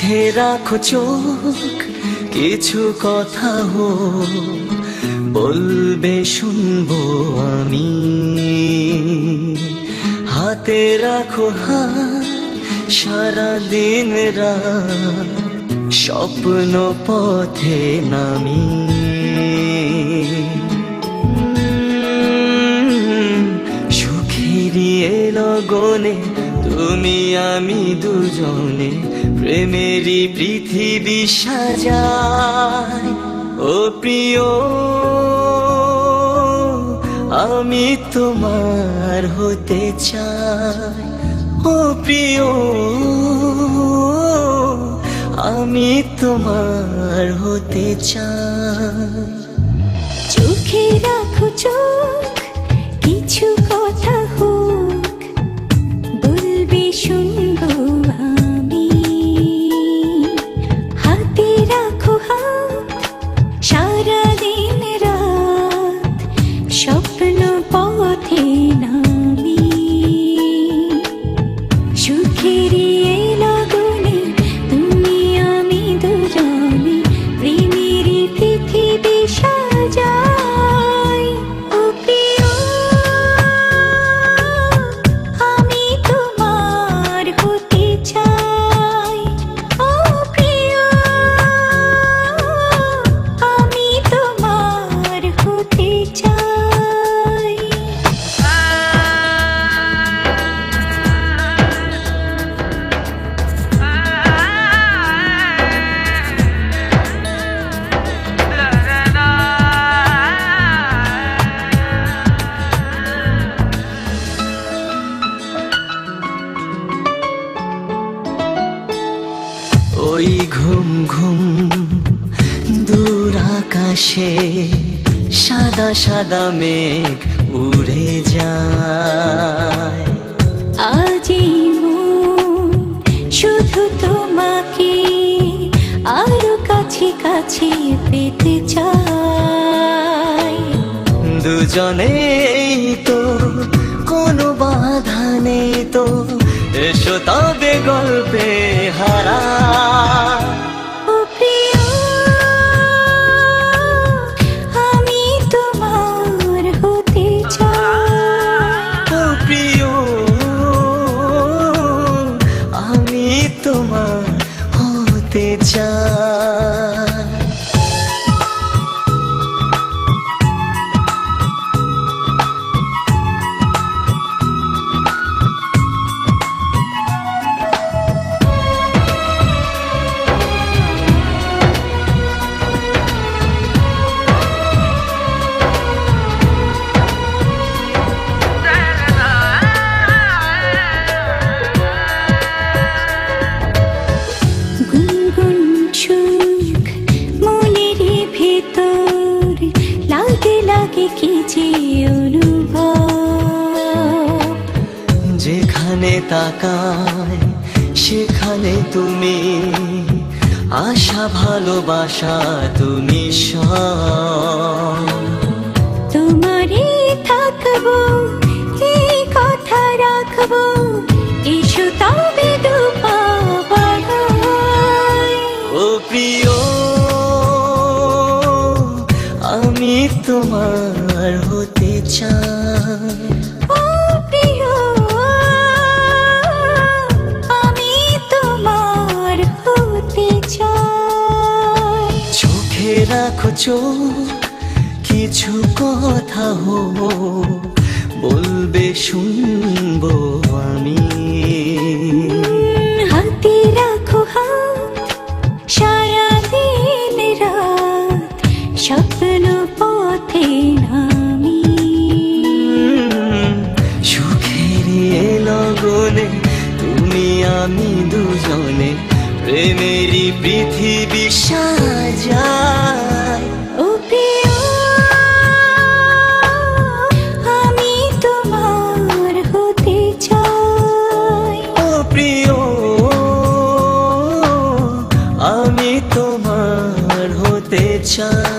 চোখে রাখো চোখ, কিছু কথা বলবে শুনবো আমি। হাতে রাখো হাত, সারা দিন রাত স্বপ্ন পথে নামি। সুখেরই লগনে তুমি আমি দুজনে প্রেমেরই পৃথিবী সাজাই। ও প্রিয়, আমি তোমার হতে চাই। ও প্রিয়, আমি তোমার হতে চাই। চোখে রাখো চোখ, কিছু কথা বলবে শুনবো আমি। হাতে রাখো হাত, সারা দিন রাত স্বপ্ন পথে নামি। সুখেরই লগনে তুমি আমি দুজনে প্রেমেরই পৃথিবী সাজাই। ও প্রিয়, আমি তোমার হতে চাই। ও প্রিয়, আমি তোমার হতে চাই। ওই ঘুম ঘুম দূর আকাশে সাদা সাদা মেঘ উড়ে যায়। আজি মন শুধু তোমাকে আরো কাছে কাছে পেতে চাই। দুজনেই তো কোনো বাধা নেই তো, এসো তবে গল্পে হারা। ও প্রিয়, আমি তোমার হতে চাই। ও প্রিয়, আমি তোমার হতে চাই। গুনগুন সুখ মনের ভেতর লাগে লাগে কি যে অনুভব। যেখানে তাকায় সেখানে তুমি, আশা ভালোবাসা তুমি সব। তোমারই থাকবো, এই কথা রাখবো, এসো তবে দুপাবাই। ও প্রিয়, আমি তোমার হতে চাই। ও প্রিয়, আমি তোমার হতে চাই। চোখে রাখো চোখ, কিছু কথা বলবে শুনবো আমি। হাতে রাখো হাত, সারা দিন রাত স্বপ্ন পথে নামি। সুখেরই লগনে তুমি আমি দুজনে প্রেমেরই পৃথিবী সাজাই। ও প্রিয়, আমি তোমার হতে চাই। ও প্রিয়, আমি তোমার হতে চাই।